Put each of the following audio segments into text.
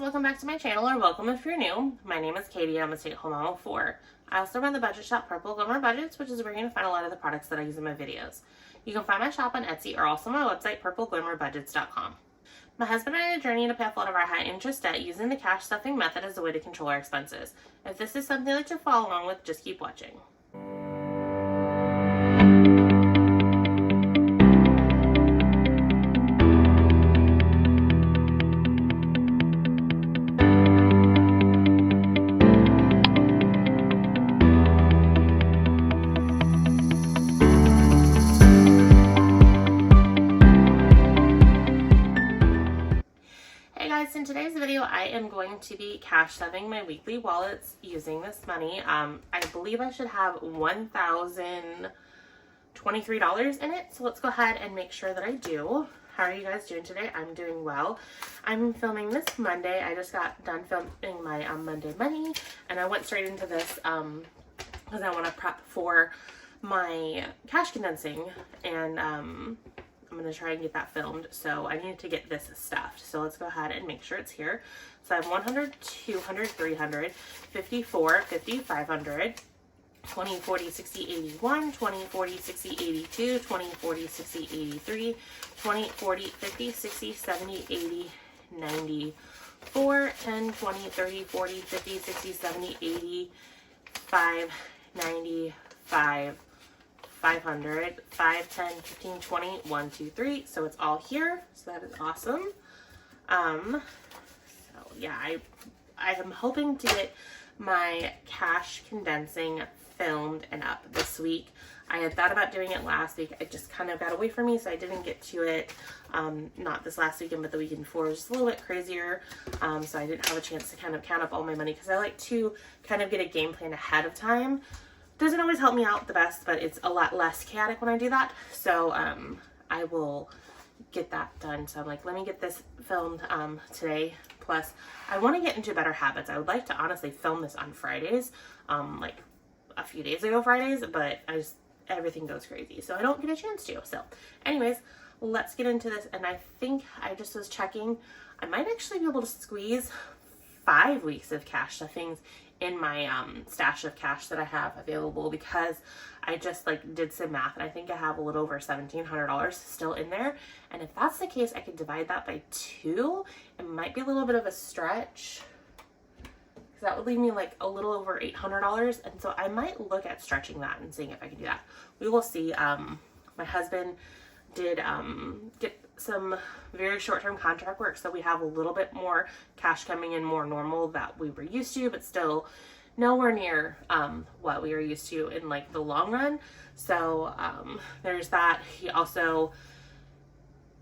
welcome back to my channel, or welcome if you're new. My name is Katie, I'm a stay-at-home mom of 4. I also run the budget shop Purple Glimmer Budgets, which is where you're going to find a lot of the products that I use in my videos. You can find my shop on Etsy or also my website, PurpleGlimmerBudgets.com. My husband and I had a journey to pay off a lot of our high interest debt using the cash stuffing method as a way to control our expenses. If this is something that you follow along with, just keep watching. In today's video, I am going to be cash stuffing my weekly wallets using this money. I believe I should have $1,023 in it, so let's go ahead and make sure that I do. How are you guys doing today? I'm doing well. I'm filming this Monday. I just got done filming my Monday money, and I went straight into this because I want to prep for my cash condensing, and I'm going to try and get that filmed, so I need to get this stuffed. So let's go ahead and make sure it's here. So I have 100, 200, 300, 54, 50, 500, 20, 40, 60, 81, 20, 40, 60, 82, 20, 40, 60, 83, 20, 40, 50, 60, 70, 80, 94, 10, 20, 30, 40, 50, 60, 70, 85, 95, 500, 5, 10, 15, 20, 1, 2, 3. So it's all here. So that is awesome. So yeah, I am hoping to get my cash condensing filmed and up this week. I had thought about doing it last week. It just kind of got away from me, so I didn't get to it. Not this last weekend, but the weekend before. It was just a little bit crazier. So I didn't have a chance to kind of count up all my money because I like to kind of get a game plan ahead of time. Doesn't always help me out the best, but it's a lot less chaotic when I do that. So I will get that done. So I'm like, let me get this filmed today. Plus, I want to get into better habits. I would like to honestly film this on Fridays, like a few days ago Fridays, but everything goes crazy, so I don't get a chance to. So anyways, let's get into this. And I think I just was checking, I might actually be able to squeeze 5 weeks of cash stuffings in my stash of cash that I have available, because I just did some math and I think I have a little over $1,700 still in there. And if that's the case, I could divide that by 2. It might be a little bit of a stretch because that would leave me a little over $800, and so I might look at stretching that and seeing if I can do that. We will see. My husband did get some very short-term contract work, so we have a little bit more cash coming in, more normal that we were used to, but still nowhere near what we were used to in the long run. So there's that. He also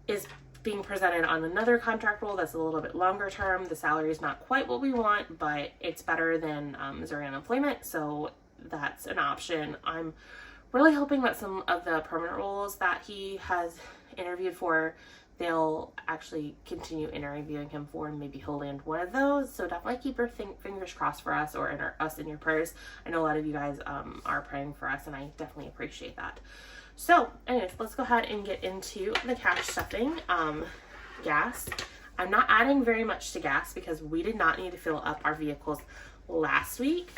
is being presented on another contract role that's a little bit longer term. The salary is not quite what we want, but it's better than Missouri unemployment, so that's an option. I'm really hoping that some of the permanent roles that he has interviewed for, they'll actually continue interviewing him for, and maybe he'll land one of those. So definitely keep your fingers crossed for us, or us in your prayers. I know a lot of you guys are praying for us, and I definitely appreciate that. So anyways, let's go ahead and get into the cash stuffing. Gas. I'm not adding very much to gas because we did not need to fill up our vehicles last week.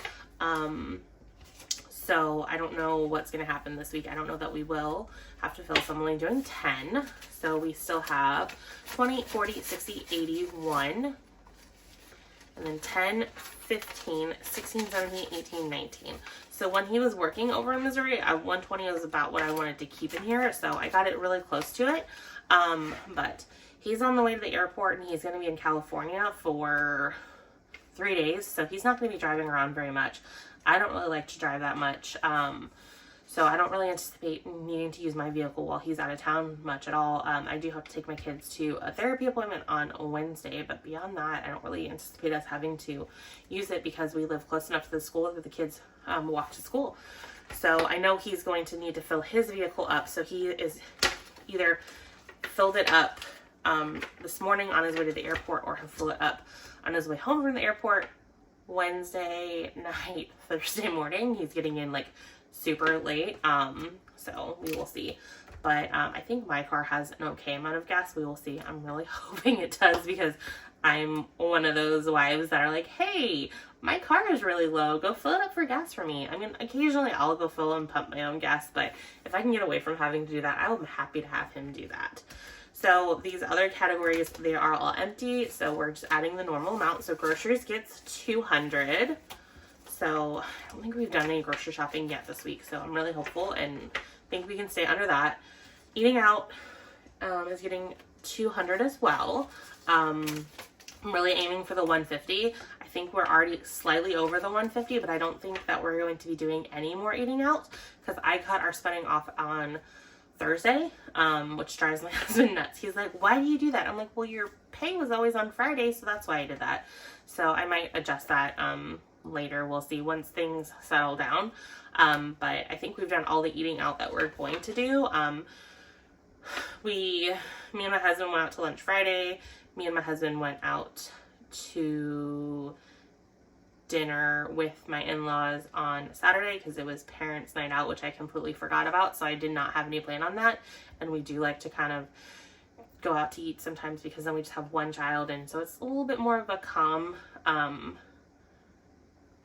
So I don't know what's going to happen this week. I don't know that we will have to fill some. I'm only doing 10. So we still have 20, 40, 60, 81. And then 10, 15, 16, 17, 18, 19. So when he was working over in Missouri, 120 was about what I wanted to keep in here. So I got it really close to it. But he's on the way to the airport, and he's going to be in California for 3 days. So he's not going to be driving around very much. I don't really like to drive that much, so I don't really anticipate needing to use my vehicle while he's out of town much at all. I do have to take my kids to a therapy appointment on Wednesday, but beyond that, I don't really anticipate us having to use it because we live close enough to the school that the kids walk to school. So I know he's going to need to fill his vehicle up, so he is either filled it up this morning on his way to the airport, or he'll fill it up on his way home from the airport Wednesday night, Thursday morning. He's getting in super late, so we will see. But I think my car has an okay amount of gas. We will see. I'm really hoping it does, because I'm one of those wives that are like, hey, my car is really low. Go fill it up for gas for me. I mean, occasionally I'll go fill and pump my own gas, but if I can get away from having to do that, I'm happy to have him do that. So these other categories, they are all empty. So we're just adding the normal amount. So groceries gets 200. So I don't think we've done any grocery shopping yet this week. So I'm really hopeful and think we can stay under that. Eating out is getting 200 as well. I'm really aiming for the 150. I think we're already slightly over the 150, but I don't think that we're going to be doing any more eating out because I cut our spending off on Thursday, which drives my husband nuts. He's like, why do you do that? I'm like, well, your pay was always on Friday, so that's why I did that. So I might adjust that later. We'll see once things settle down. But I think we've done all the eating out that we're going to do. Me and my husband went out to lunch Friday. Me and my husband went out to dinner with my in-laws on Saturday because it was parents' night out, which I completely forgot about. So I did not have any plan on that. And we do like to kind of go out to eat sometimes because then we just have one child. And so it's a little bit more of a calm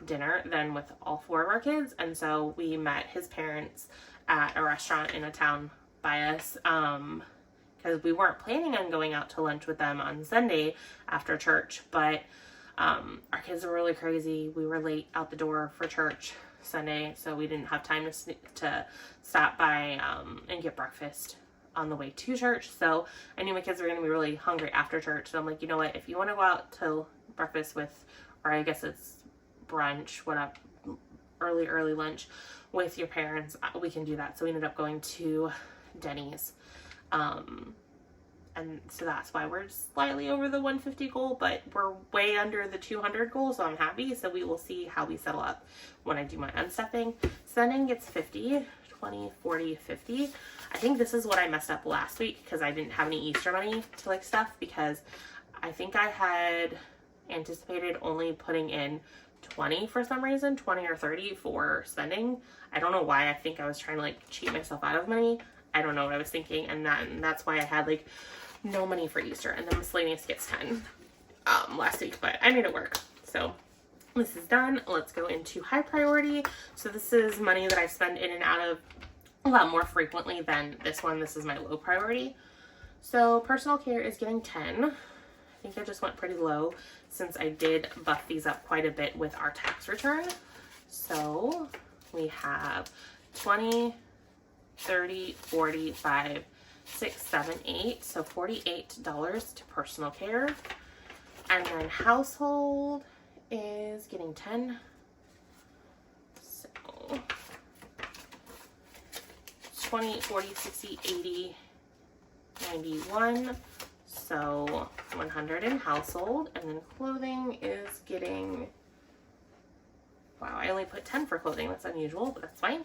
dinner than with all four of our kids. And so we met his parents at a restaurant in a town by us because we weren't planning on going out to lunch with them on Sunday after church, but our kids were really crazy. We were late out the door for church Sunday, so we didn't have time to stop by and get breakfast on the way to church. So I knew my kids were going to be really hungry after church. So I'm like, you know what, if you want to go out to breakfast with, or I guess it's brunch, whatever, early lunch with your parents, we can do that. So we ended up going to Denny's. And so that's why we're slightly over the 150 goal, but we're way under the 200 goal, so I'm happy. So we will see how we settle up when I do my unstuffing. Sending gets 50, 20, 40, 50. I think this is what I messed up last week because I didn't have any Easter money to like stuff, because I think I had anticipated only putting in 20 for some reason, 20 or 30 for spending. I don't know why. I think I was trying to like cheat myself out of money. I don't know what I was thinking, and that's why I had like no money for Easter, and then miscellaneous gets 10 last week, but I made it work. So this is done. Let's go into high priority. So this is money that I spend in and out of a lot more frequently than this one. This is my low priority. So personal care is getting 10. I think I just went pretty low since I did buff these up quite a bit with our tax return. So we have 20, 30, 45, 6, 7, 8. So $48 to personal care. And then household is getting 10. So 20, 40, 60, 80, 91. So 100 in household. And then clothing is getting, wow, I only put 10 for clothing. That's unusual, but that's fine,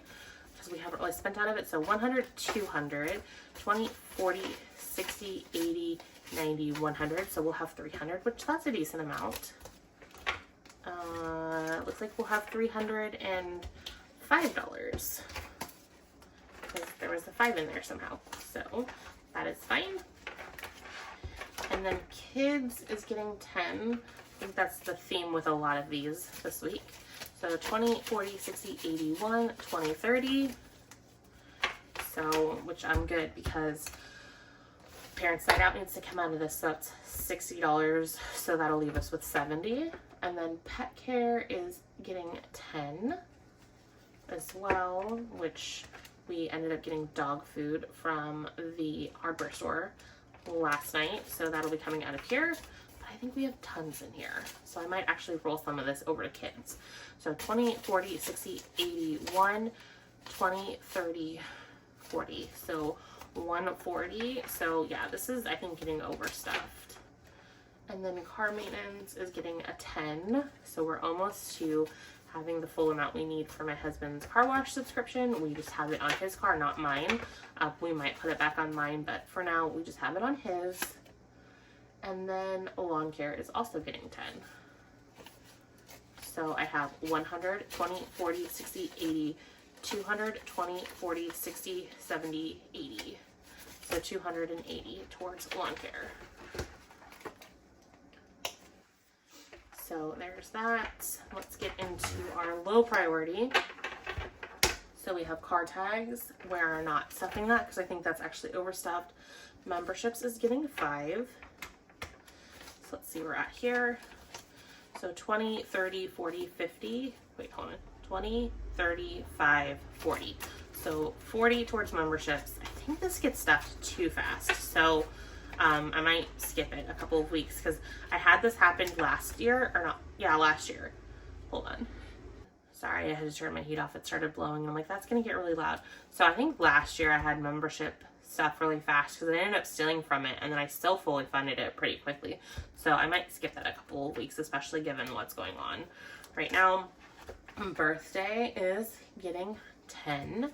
because we haven't really spent out of it. So 100, 200, 20, 40, 60, 80, 90, 100. So we'll have 300, which that's a decent amount. Looks like we'll have $305, because there was a 5 in there somehow. So that is fine. And then kids is getting 10. I think that's the theme with a lot of these this week. So 20, 40, 60, 81, 20, 30. So, which I'm good because parents' night out needs to come out of this. So that's $60. So that'll leave us with 70. And then pet care is getting 10 as well, which we ended up getting dog food from the hardware store last night. So that'll be coming out of here. I think we have tons in here, so I might actually roll some of this over to kids. So 20, 40, 60, 81, 20, 30, 40. So 140. So yeah, this is, I think, getting overstuffed. And then car maintenance is getting a 10. So we're almost to having the full amount we need for my husband's car wash subscription. We just have it on his car, not mine. We might put it back on mine, but for now we just have it on his. And then lawn care is also getting 10. So I have 100, 20, 40, 60, 80, 200, 20, 40, 60, 70, 80. So 280 towards lawn care. So there's that. Let's get into our low priority. So we have car tags. We're not stuffing that because I think that's actually overstuffed. Memberships is getting 5. So let's see where we're at here. So 20, 30, 40, 50. Wait, hold on. 20, 30, 5, 40. So 40 towards memberships. I think this gets stuffed too fast. So I might skip it a couple of weeks because I had this happen last year, or not, yeah, last year. Hold on. Sorry, I had to turn my heat off. It started blowing and I'm like, that's gonna get really loud. So I think last year I had membership stuff really fast because I ended up stealing from it and then I still fully funded it pretty quickly. So I might skip that a couple of weeks, especially given what's going on right now. Birthday is getting 10.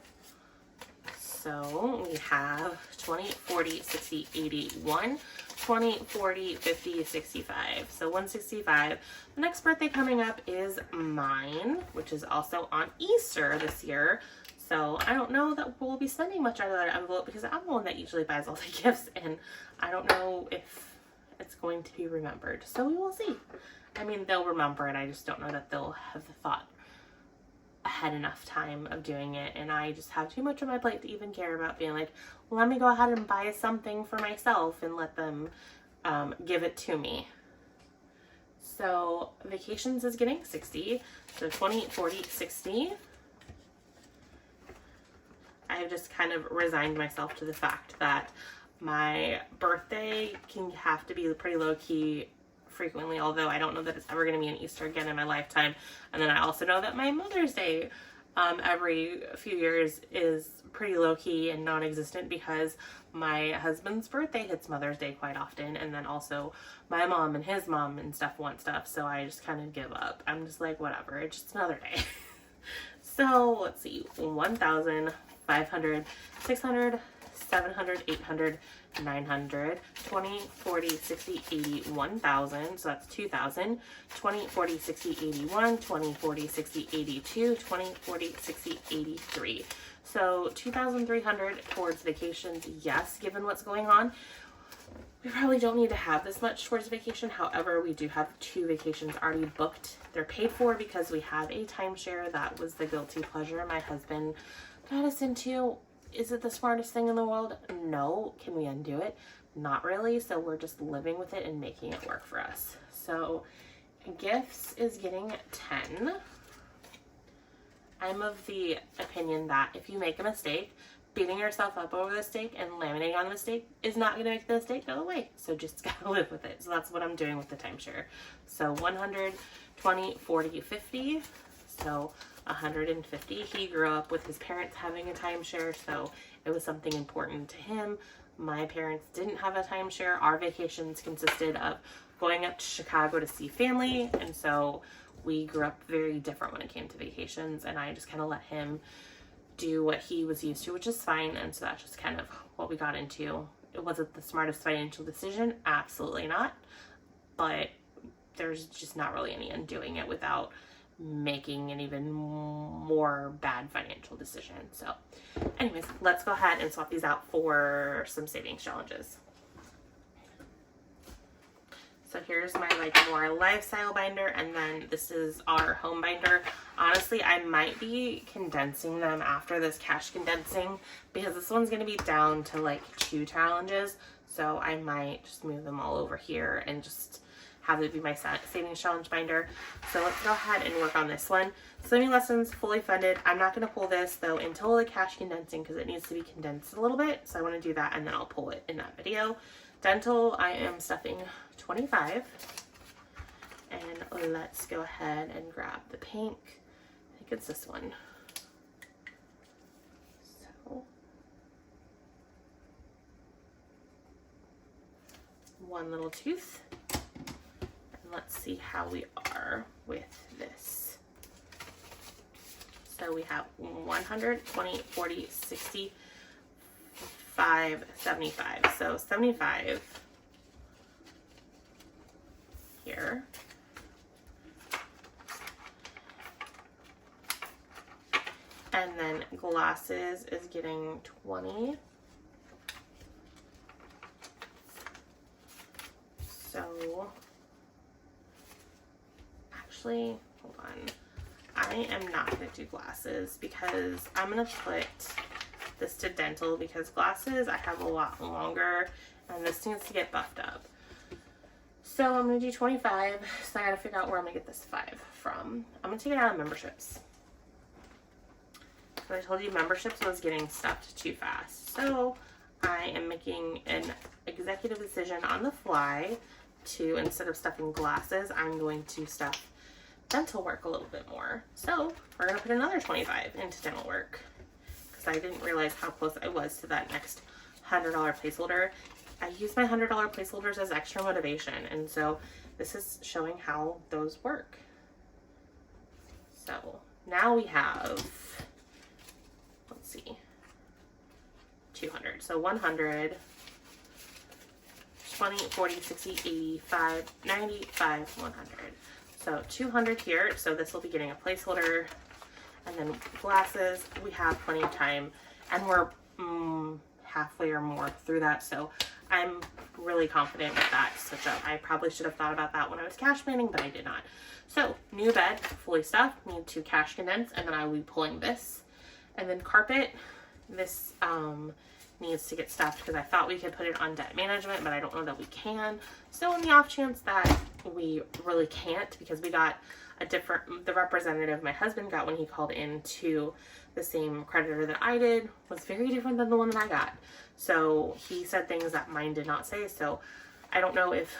So we have 20, 40, 60, 80, 1, 20, 40, 50, 65. So 165. The next birthday coming up is mine, which is also on Easter this year. So I don't know that we'll be spending much out of that envelope because I'm the one that usually buys all the gifts and I don't know if it's going to be remembered. So we will see. I mean, they'll remember it. I just don't know that they'll have the thought had enough time of doing it, and I just have too much on my plate to even care about being like, well, let me go ahead and buy something for myself and let them give it to me. So vacations is getting 60. So 20, 40, 60. I've just kind of resigned myself to the fact that my birthday can have to be pretty low-key frequently, although I don't know that it's ever going to be an Easter again in my lifetime. And then I also know that my Mother's Day every few years is pretty low-key and non-existent because my husband's birthday hits Mother's Day quite often, and then also my mom and his mom and stuff want stuff, so I just kind of give up. I'm just like, whatever, it's just another day. So let's see, 1,000, 500, 600, 700, 800, 900, 20, 40, 60, 80, 1,000. So that's 2,000. 20, 40, 60, 81, 20, 40, 60, 82, 20, 40, 60, 83. So 2,300 towards vacations. Yes, given what's going on, we probably don't need to have this much towards vacation. However, we do have 2 vacations already booked. They're paid for because we have a timeshare. That was the guilty pleasure my husband got us into. Is it the smartest thing in the world? No. Can we undo it? Not really. So we're just living with it and making it work for us. So gifts is getting 10. I'm of the opinion that if you make a mistake, beating yourself up over the mistake and laminating on the mistake is not going to make the mistake go away. So just gotta live with it. So that's what I'm doing with the timeshare. So 100, 20, 40, 50. So 150. He grew up with his parents having a timeshare, so it was something important to him. My parents didn't have a timeshare. Our vacations consisted of going up to Chicago to see family, and so we grew up very different when it came to vacations, and I just kind of let him do what he was used to, which is fine. And so that's just kind of what we got into. It wasn't the smartest financial decision, absolutely not, but there's just not really any undoing it without making an even more bad financial decision. So anyways, let's go ahead and swap these out for some savings challenges. So here's my like more lifestyle binder, and then this is our home binder. Honestly, I might be condensing them after this cash condensing because this one's going to be down to like 2 challenges. So I might just move them all over here and just have it be my savings challenge binder. So let's go ahead and work on this one. Swimming lessons fully funded. I'm not going to pull this though until the cash condensing because it needs to be condensed a little bit. So I want to do that and then I'll pull it in that video. Dental, I am stuffing 25. And let's go ahead and grab the pink. I think it's this one. So one little tooth. Let's see how we are with this. So we have 100, 20, 40, 60, 5, 75. So 75 here. And then glasses is getting 20. So actually, hold on. I am not going to do glasses because I'm going to put this to dental because glasses I have a lot longer and this needs to get buffed up. So I'm going to do 25. So I got to figure out where I'm going to get this 5 from. I'm going to take it out of memberships. I told you memberships was getting stuffed too fast. So I am making an executive decision on the fly to, instead of stuffing glasses, I'm going to stuff dental work a little bit more. So we're going to put another 25 into dental work because I didn't realize how close I was to that next $100 placeholder. I use my $100 placeholders as extra motivation, and so this is showing how those work. So now we have, let's see, 200. So 100, 20, 40, 60, 80, 5, 90, 5, 100. So 200 here. So this will be getting a placeholder. And then glasses, we have plenty of time. And we're halfway or more through that. So I'm really confident with that switch up. I probably should have thought about that when I was cash planning, but I did not. So new bed, fully stuffed, need to cash condense, and then I will be pulling this. And then carpet, this needs to get stuffed because I thought we could put it on debt management, but I don't know that we can. So in the off chance that we really can't, because we got a different, the representative my husband got when he called in to the same creditor that I did was very different than the one that I got. So he said things that mine did not say. So I don't know if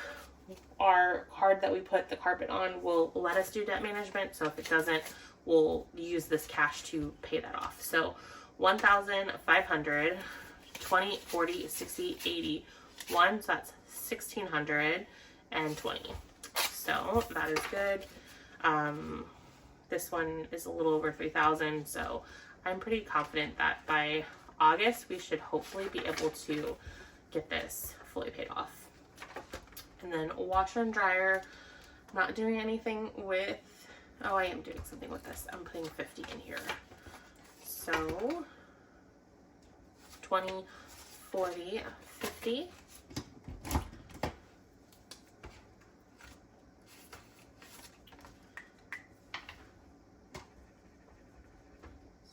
our card that we put the carpet on will let us do debt management. So if it doesn't, we'll use this cash to pay that off. So 1,500, 20, 40, 60, 80, 1, so that's 1,620. So that is good. This one is a little over 3,000, so I'm pretty confident that by August we should hopefully be able to get this fully paid off. And then washer and dryer, I'm not doing anything with, oh, I am doing something with this. I'm putting 50 in here. So 20, 40, 50.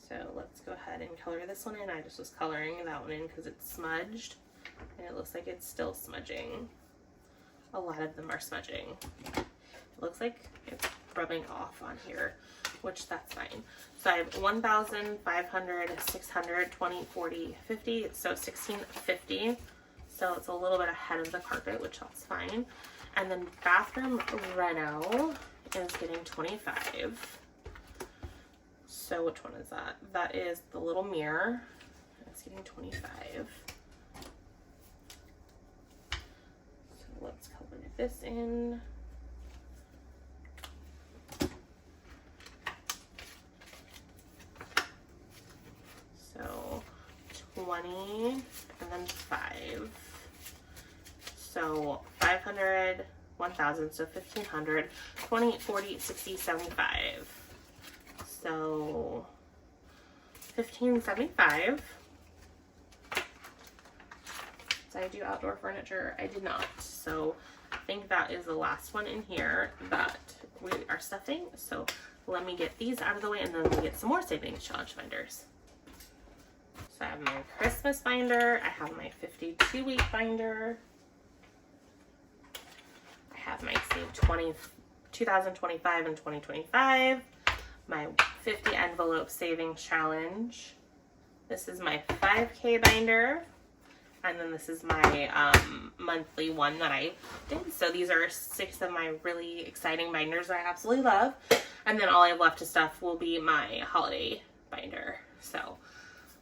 So let's go ahead and color this one in. I just was coloring that one in because it's smudged and it looks like it's still smudging. A lot of them are smudging. It looks like it's rubbing off on here, which that's fine. So I have 1,500, 600, 20, 40, 50. So 1,650. So it's a little bit ahead of the carpet, which that's fine. And then bathroom reno is getting 25. So which one is that? That is the little mirror. It's getting 25. So let's color this in. So 20 and then 5. So 500, 1,000, so 1,500, 20, 40, 60, 75. So 1,575. Did I do outdoor furniture? I did not. So I think that is the last one in here that we are stuffing. So let me get these out of the way and then we'll get some more savings challenge binders. So I have my Christmas binder. I have my 52-week binder. I have my Save 2025 and 2025. My 50 envelope savings challenge. This is my 5K binder. And then this is my monthly one that I did. So these are 6 of my really exciting binders that I absolutely love. And then all I have left to stuff will be my holiday binder. So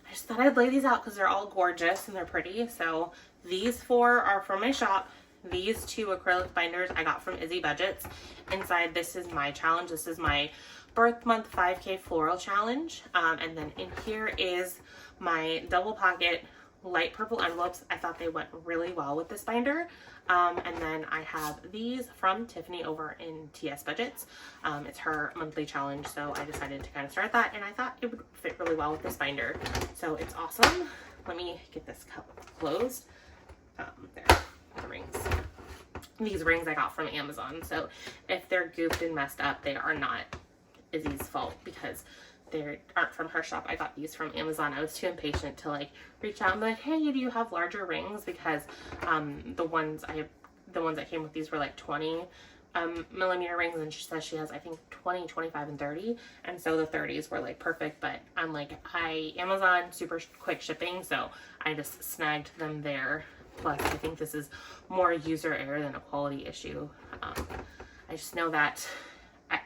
I just thought I'd lay these out because they're all gorgeous and they're pretty. So these 4 are from my shop. These 2 acrylic binders I got from Izzy Budgets. Inside, this is my challenge. This is my birth month 5K floral challenge. And then in here is my double pocket light purple envelopes. I thought they went really well with this binder. And then I have these from Tiffany over in TS Budgets. It's her monthly challenge, so I decided to kind of start that, and I thought it would fit really well with this binder. So it's awesome. Let me get this cup closed. There, the rings. these rings I got from Amazon. So if they're goofed and messed up, they are not Izzy's fault because they aren't from her shop. I got these from Amazon. I was too impatient to like reach out and be like, hey, do you have larger rings? Because the ones that came with these were like 20 millimeter rings, and she says she has I think 20, 25, and 30, and so the 30s were like perfect. But I'm like, Amazon super quick shipping, so I just snagged them there. Plus I think this is more user error than a quality issue. I just know that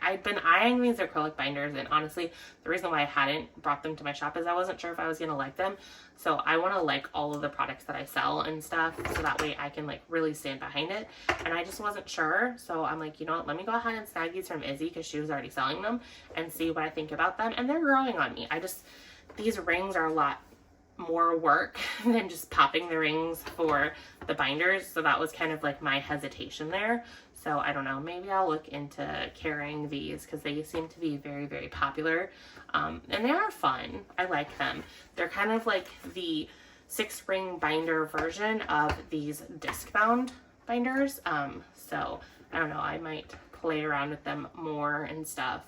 I've been eyeing these acrylic binders, and honestly the reason why I hadn't brought them to my shop is I wasn't sure if I was gonna like them. So I want to like all of the products that I sell and stuff, so that way I can like really stand behind it, and I just wasn't sure. So I'm like, you know what, let me go ahead and snag these from Izzy because she was already selling them, and see what I think about them. And they're growing on me. These rings are a lot more work than just popping the rings for the binders, so that was kind of like my hesitation there. So I don't know, maybe I'll look into carrying these because they seem to be very, very popular, and they are fun. I like them. They're kind of like the 6-ring binder version of these disc bound binders. So I don't know, I might play around with them more and stuff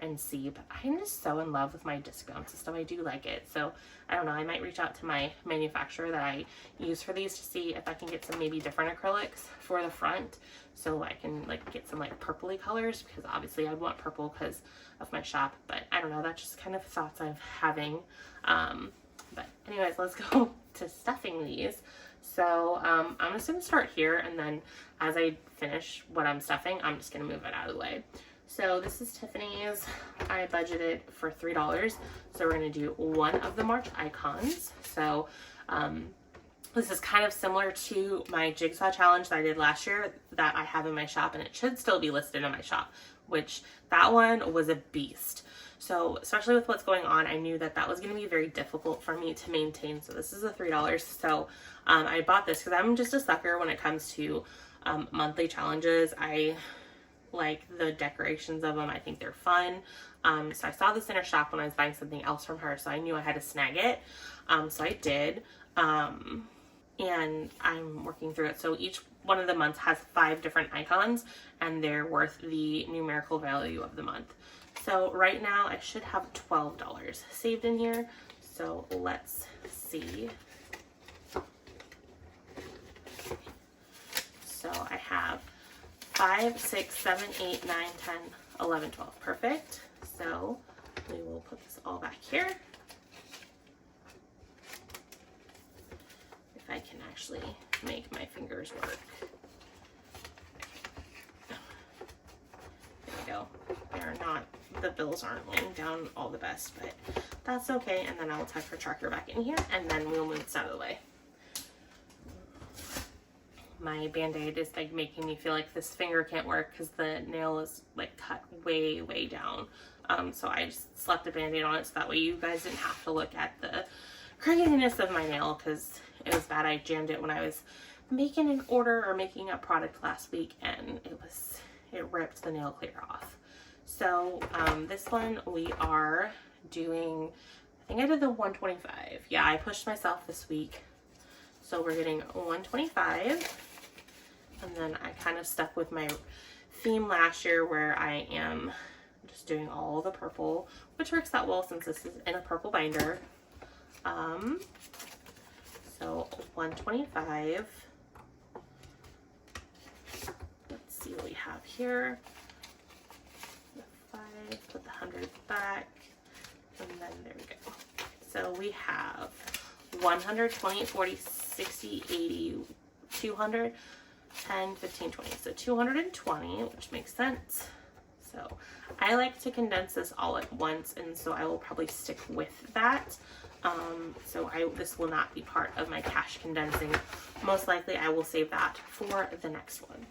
and see, but I'm just so in love with my disc bound system. I do like it. So I don't know, I might reach out to my manufacturer that I use for these to see if I can get some maybe different acrylics for the front, so I can like get some like purpley colors, because obviously I'd want purple because of my shop. But I don't know, that's just kind of thoughts I'm having. But anyways, let's go to stuffing these. So I'm just gonna start here, and then as I finish what I'm stuffing, I'm just gonna move it out of the way. So this is Tiffany's. I budgeted for $3. So we're going to do one of the March icons. So this is kind of similar to my jigsaw challenge that I did last year that I have in my shop, and it should still be listed in my shop, which that one was a beast. So especially with what's going on, I knew that that was going to be very difficult for me to maintain. So this is a $3. So I bought this because I'm just a sucker when it comes to monthly challenges. I like the decorations of them. I think they're fun. So I saw this in her shop when I was buying something else from her, so I knew I had to snag it. So I did. And I'm working through it. So each one of the months has 5 different icons, and they're worth the numerical value of the month. So right now I should have $12 saved in here. So let's see. So I have 5, 6, 7, 8, 9, 10, 11, 12. Perfect. So we will put this all back here. If I can actually make my fingers work. There we go. They're not, the bills aren't laying down all the best, but that's okay. And then I'll tuck her tracker back in here, and then we'll move this out of the way. My band-aid is like making me feel like this finger can't work because the nail is like cut way, way down. So I just slapped a band-aid on it so that way you guys didn't have to look at the craziness of my nail, because it was bad. I jammed it when I was making an order or making a product last week, and it ripped the nail clear off. So this one we are doing, I think I did the 125. Yeah, I pushed myself this week. So we're getting 125. And then I kind of stuck with my theme last year where I am just doing all the purple, which works out well since this is in a purple binder. So 125. Let's see what we have here. The 5, put the 100 back, and then there we go. So we have 100, 20, 40, 60, 80, 200, 10, 15, 20. So 220, which makes sense. So I like to condense this all at once, and so I will probably stick with that. So this will not be part of my cash condensing. Most likely I will save that for the next one.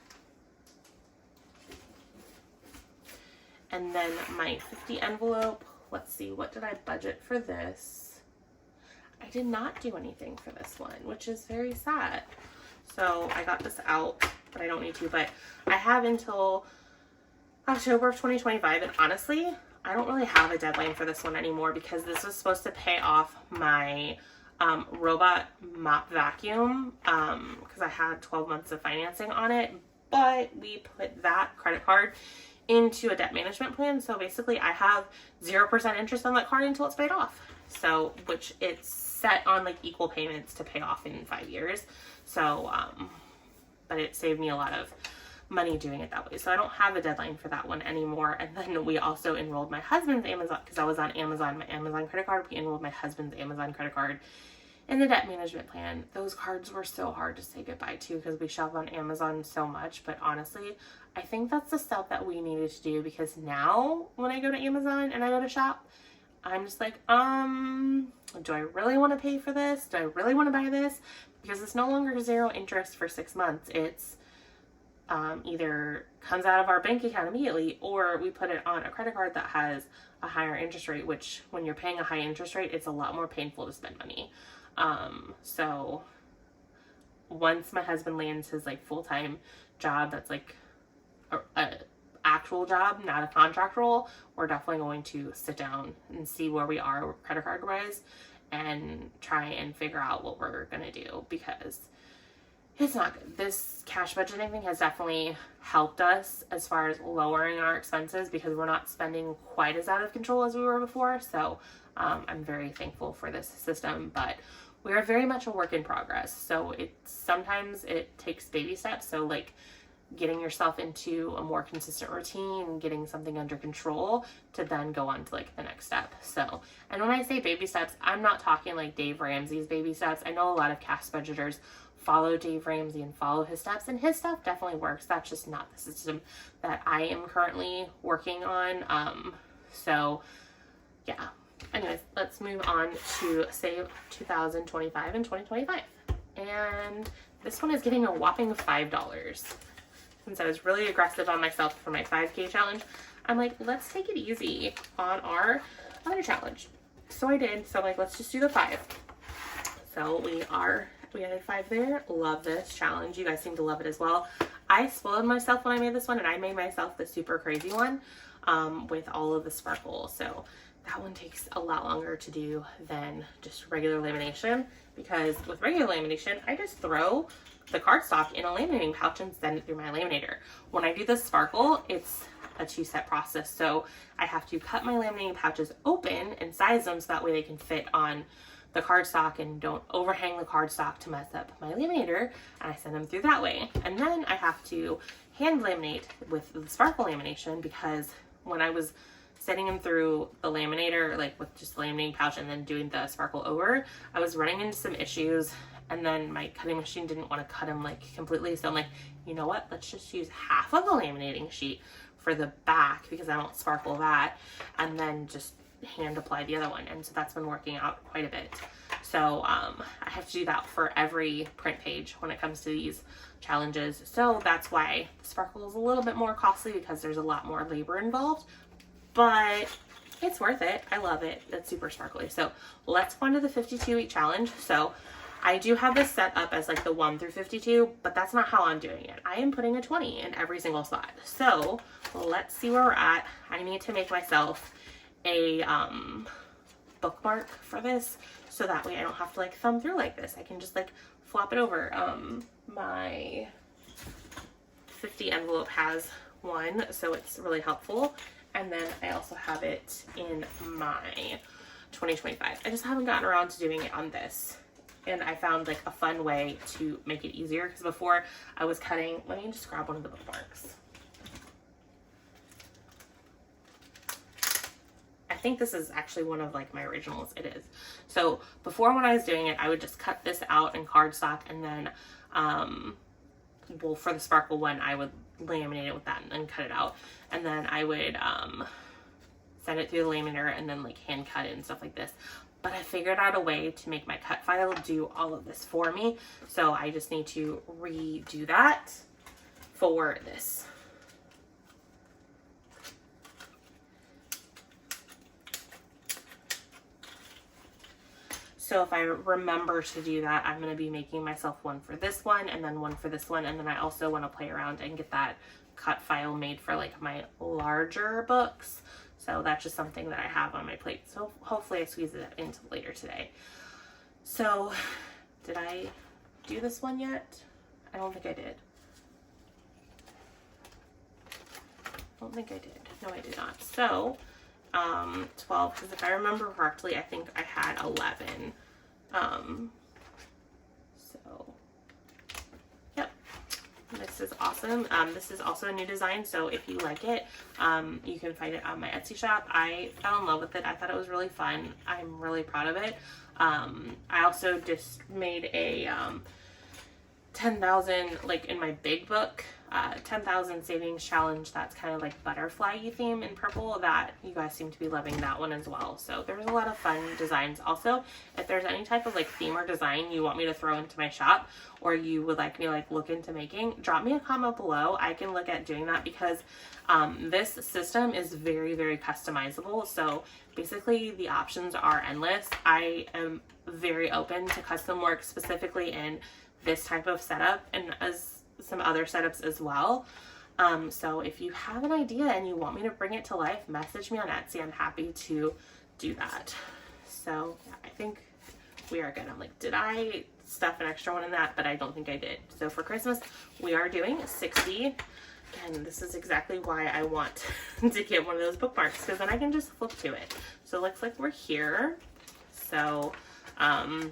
And then my 50 envelope, let's see, what did I budget for this? I did not do anything for this one, which is very sad. So I got this out, but I don't need to, but I have until October of 2025, and honestly, I don't really have a deadline for this one anymore because this was supposed to pay off my robot mop vacuum because I had 12 months of financing on it, but we put that credit card into a debt management plan. So basically I have 0% interest on that card until it's paid off. So, which it's set on like equal payments to pay off in 5 years. So, but it saved me a lot of money doing it that way. So I don't have a deadline for that one anymore. And then we also enrolled my husband's Amazon, because I was on Amazon, my Amazon credit card. We enrolled my husband's Amazon credit card in the debt management plan. Those cards were so hard to say goodbye to because we shop on Amazon so much. But honestly, I think that's the stuff that we needed to do, because now when I go to Amazon and I go to shop, I'm just like, do I really want to pay for this? Do I really want to buy this? Because it's no longer 0 interest for 6 months. It's either comes out of our bank account immediately, or we put it on a credit card that has a higher interest rate, which when you're paying a high interest rate, it's a lot more painful to spend money. So once my husband lands his like full-time job, that's like a actual job, not a contract role, we're definitely going to sit down and see where we are credit card wise and try and figure out what we're gonna do, because it's not good. This cash budgeting thing has definitely helped us as far as lowering our expenses, because we're not spending quite as out of control as we were before. So I'm very thankful for this system, but we are very much a work in progress. So sometimes it takes baby steps. So like getting yourself into a more consistent routine, getting something under control to then go on to like the next step. So, and when I say baby steps, I'm not talking like Dave Ramsey's baby steps. I know a lot of cash budgeters follow Dave Ramsey and follow his steps, and his stuff definitely works. That's just not the system that I am currently working on. So yeah. Anyways, let's move on to save 2025 and 2025. And this one is getting a whopping $5. Since I was really aggressive on myself for my 5K challenge, I'm like, let's take it easy on our other challenge. So I did. So like, let's just do the 5. So we added 5 there. Love this challenge. You guys seem to love it as well. I spoiled myself when I made this one, and I made myself the super crazy one with all of the sparkle. So that one takes a lot longer to do than just regular lamination, because with regular lamination, I just throw the cardstock in a laminating pouch and send it through my laminator. When I do the sparkle, it's a 2-step process. So I have to cut my laminating pouches open and size them so that way they can fit on the cardstock and don't overhang the cardstock to mess up my laminator, and I send them through that way. And then I have to hand laminate with the sparkle lamination, because when I was sending them through the laminator, like with just the laminating pouch and then doing the sparkle over, I was running into some issues, and then my cutting machine didn't want to cut them like completely. So I'm like, you know what? Let's just use half of the laminating sheet for the back, because I don't sparkle that, and then just hand apply the other one. And so that's been working out quite a bit. So I have to do that for every print page when it comes to these challenges. So that's why the sparkle is a little bit more costly, because there's a lot more labor involved, but it's worth it. I love it. It's super sparkly. So let's go on to the 52-week challenge. So I do have this set up as like the 1 through 52, but that's not how I'm doing it. I am putting a 20 in every single spot. So let's see where we're at. I need to make myself a bookmark for this, so that way I don't have to like thumb through like this. I can just like flop it over. My 50 envelope has one, so it's really helpful. And then I also have it in my 2025. I just haven't gotten around to doing it on this. And I found like a fun way to make it easier, because before I was cutting, let me just grab one of the bookmarks. I think this is actually one of like my originals. It is. So before, when I was doing it, I would just cut this out in cardstock, and then well, for the sparkle one, I would laminate it with that and then cut it out, and then I would send it through the laminator and then like hand cut it and stuff like this. But I figured out a way to make my cut file do all of this for me, so I just need to redo that for this. So if I remember to do that, I'm going to be making myself one for this one, and then one for this one. And then I also want to play around and get that cut file made for like my larger books. So that's just something that I have on my plate. So hopefully I squeeze it into later today. So did I do this one yet? I don't think I did. don't think I did. No, I did not. So, 12, because if I remember correctly, I think I had 11. So, yep. This is awesome. This is also a new design, so if you like it, you can find it on my Etsy shop. I fell in love with it. I thought it was really fun. I'm really proud of it. I also just made a 10,000, like in my big book, 10,000 savings challenge that's kind of like butterfly-y theme in purple, that you guys seem to be loving that one as well. So there's a lot of fun designs. Also, if there's any type of like theme or design you want me to throw into my shop, or you would like me to like look into making, drop me a comment below. I can look at doing that, because this system is very, very customizable. So basically the options are endless. I am very open to custom work, specifically in this type of setup and as some other setups as well. So if you have an idea and you want me to bring it to life, message me on Etsy. I'm happy to do that. So yeah, I think we are good. I'm like, did I stuff an extra one in that? But I don't think I did. So for Christmas, we are doing 60. Again, this is exactly why I want to get one of those bookmarks, because then I can just flip to it. So it looks like we're here. So I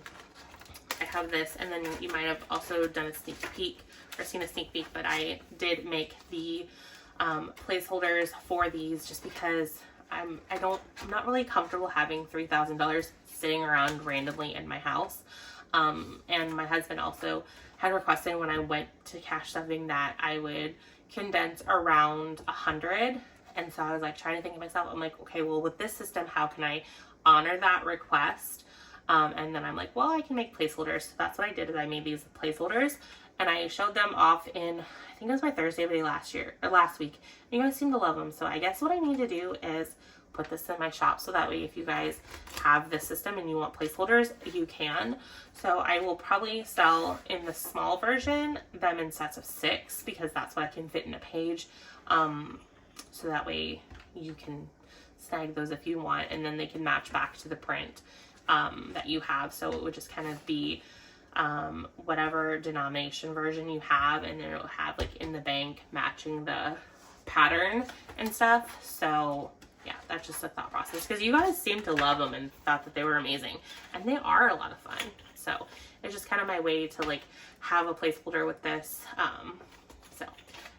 have this, and then you might have also done a sneak peek or seen a sneak peek, but I did make the placeholders for these just because I'm not really comfortable having $3,000 sitting around randomly in my house. And my husband also had requested, when I went to cash stuffing, that I would condense around 100. And so I was like trying to think of myself, I'm like, okay, well, with this system, how can I honor that request? And then I'm like, well, I can make placeholders. So that's what I did, is I made these placeholders, and I showed them off in, I think it was my Thursday video last week. And you guys seem to love them. So I guess what I need to do is put this in my shop, so that way if you guys have this system and you want placeholders, you can. So I will probably sell, in the small version, them in sets of 6, because that's what I can fit in a page. So that way you can snag those if you want, and then they can match back to the print that you have. So it would just kind of be whatever denomination version you have, and then it'll have like in the bank matching the pattern and stuff. So yeah, that's just a thought process, because you guys seem to love them and thought that they were amazing, and they are a lot of fun. So it's just kind of my way to like have a placeholder with this. So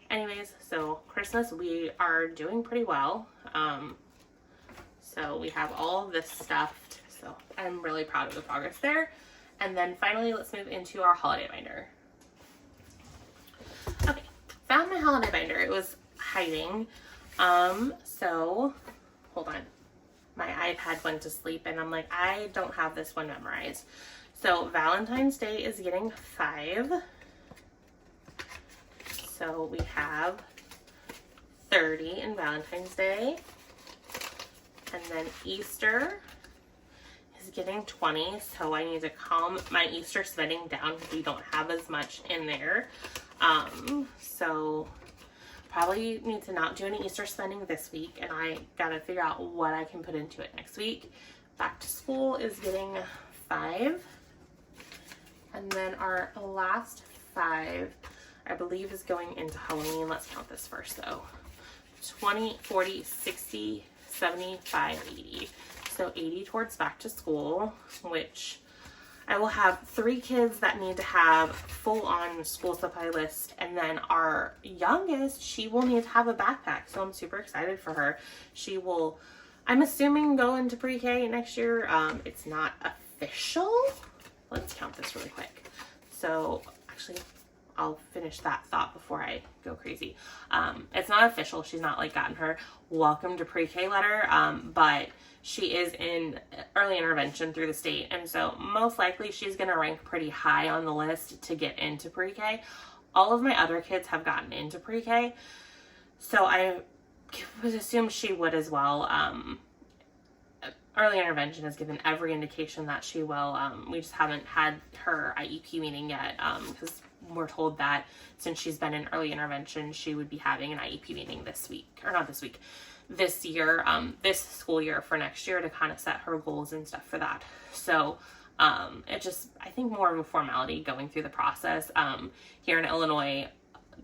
anyways, so Christmas, we are doing pretty well. So we have all of this stuffed, so I'm really proud of the progress there. And then finally, let's move into our holiday binder. Okay, found my holiday binder. It was hiding. So hold on. My iPad went to sleep, and I'm like, I don't have this one memorized. So Valentine's Day is getting 5. So we have 30 in Valentine's Day. And then Easter is getting 20, so I need to calm my Easter spending down, because we don't have as much in there. So probably need to not do any Easter spending this week, and I gotta figure out what I can put into it next week. Back to school is getting 5. And then our last 5, I believe, is going into Halloween. Let's count this first though. 20, 40, 60, 75, 80. So 80 towards back to school, which I will have 3 kids that need to have full-on school supply list, and then our youngest, she will need to have a backpack, so I'm super excited for her. She will, I'm assuming, go into pre-K next year. It's not official. Let's count this really quick. So actually, I'll finish that thought before I go crazy. It's not official. She's not like gotten her welcome to pre-K letter, but she is in early intervention through the state, and so most likely she's going to rank pretty high on the list to get into pre-K. All of my other kids have gotten into pre-K, so I would assume she would as well. Early intervention has given every indication that she will. We just haven't had her IEP meeting yet, because we're told that since she's been in early intervention, she would be having an IEP meeting this week, or not this week, this year, this school year for next year, to kind of set her goals and stuff for that. So it just, I think, more of a formality going through the process. Here in Illinois,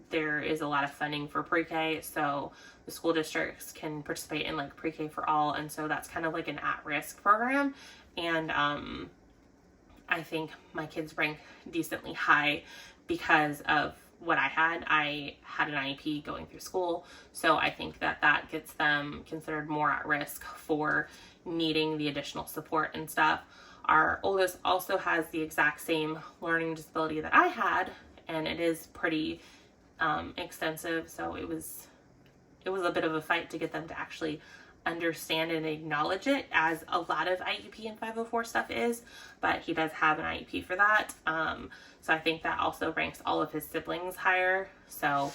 there is a lot of funding for pre-K, so the school districts can participate in like pre-K for all, and so that's kind of like an at-risk program. And I think my kids rank decently high because of what I had. I had an IEP going through school, so I think that that gets them considered more at risk for needing the additional support and stuff. Our oldest also has the exact same learning disability that I had, and it is pretty extensive, so it was a bit of a fight to get them to actually understand and acknowledge it, as a lot of IEP and 504 stuff is, but he does have an IEP for that. So I think that also ranks all of his siblings higher, so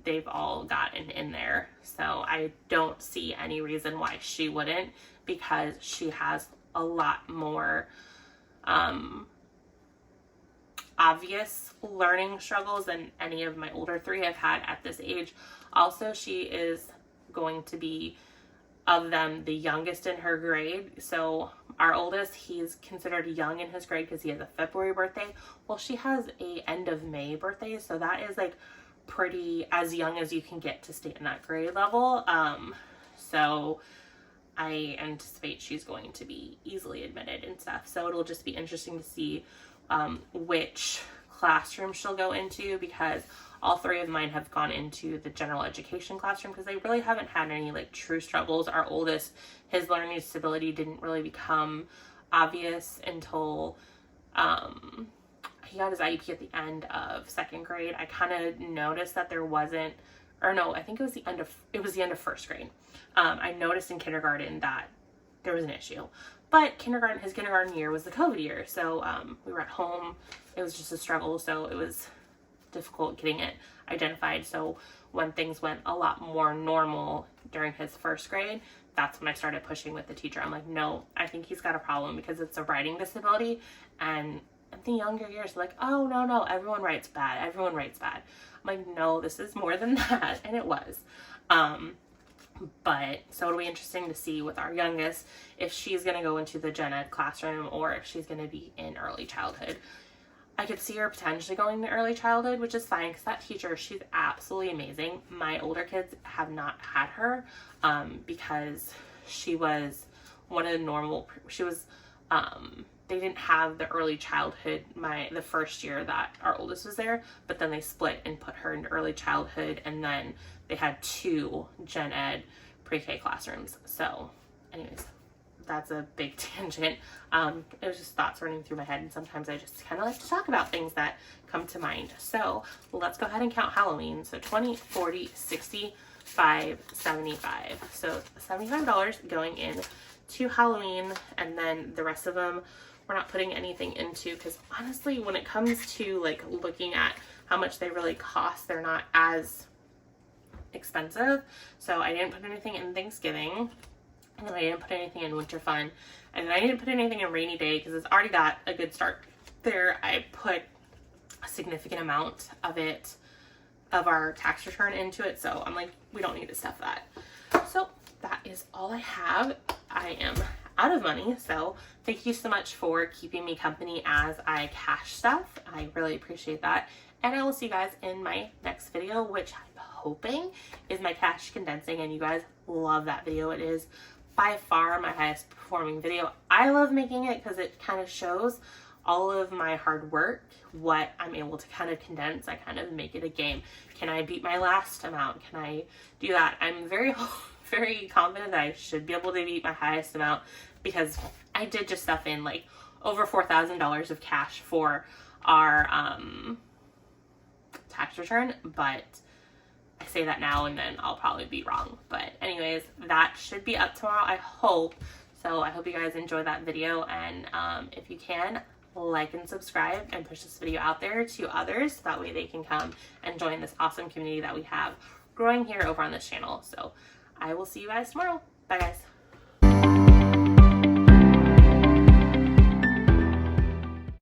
they've all gotten in there. So I don't see any reason why she wouldn't, because she has a lot more obvious learning struggles than any of my older three have had at this age. Also, she is going to be, of them, the youngest in her grade. So our oldest, he's considered young in his grade because he has a February birthday. Well, she has a end of May birthday, so that is like pretty as young as you can get to stay in that grade level. So I anticipate she's going to be easily admitted and stuff. So it'll just be interesting to see which classroom she'll go into, because all three of mine have gone into the general education classroom because they really haven't had any like true struggles. Our oldest, his learning disability didn't really become obvious until he got his IEP at the end of second grade. I kind of noticed that there wasn't, or no, I think it was the end of first grade. I noticed in kindergarten that there was an issue, but his kindergarten year was the COVID year, so we were at home. It was just a struggle, so it was difficult getting it identified. So when things went a lot more normal during his first grade, that's when I started pushing with the teacher. I'm like, no, I think he's got a problem because it's a writing disability. And in the younger years, like, oh, no, everyone writes bad. I'm like, no, this is more than that. And it was. But so it'll be interesting to see with our youngest if she's going to go into the gen ed classroom or if she's going to be in early childhood. I could see her potentially going to early childhood, which is fine because that teacher, she's absolutely amazing. My older kids have not had her because she was one of the normal, they didn't have the early childhood the first year that our oldest was there, but then they split and put her into early childhood, and then they had 2 gen ed pre-K classrooms. So anyways, that's a big tangent. It was just thoughts running through my head, and sometimes I just kind of like to talk about things that come to mind. So let's go ahead and count Halloween. So 20, 40, 60, 5, 75. So $75 going in to Halloween, and then the rest of them we're not putting anything into, because honestly, when it comes to like looking at how much they really cost, they're not as expensive. So I didn't put anything in Thanksgiving, and then I didn't put anything in Winter Fun, and then I didn't put anything in Rainy Day because it's already got a good start there. I put a significant amount of our tax return into it, so I'm like, we don't need to stuff that. So that is all I have. I am out of money, so thank you so much for keeping me company as I cash stuff. I really appreciate that, and I will see you guys in my next video, which I'm hoping is my cash condensing, and you guys love that video. It is by far my highest performing video. I love making it because it kind of shows all of my hard work, what I'm able to kind of condense. I kind of make it a game. Can I beat my last amount? Can I do that? I'm very confident that I should be able to beat my highest amount, because I did just stuff in like over $4,000 of cash for our tax return, but I say that now and then I'll probably be wrong. But anyways, that should be up tomorrow, I hope. So I hope you guys enjoy that video, and if you can, like and subscribe and push this video out there to others, so that way they can come and join this awesome community that we have growing here over on this channel. So I will see you guys tomorrow. Bye guys.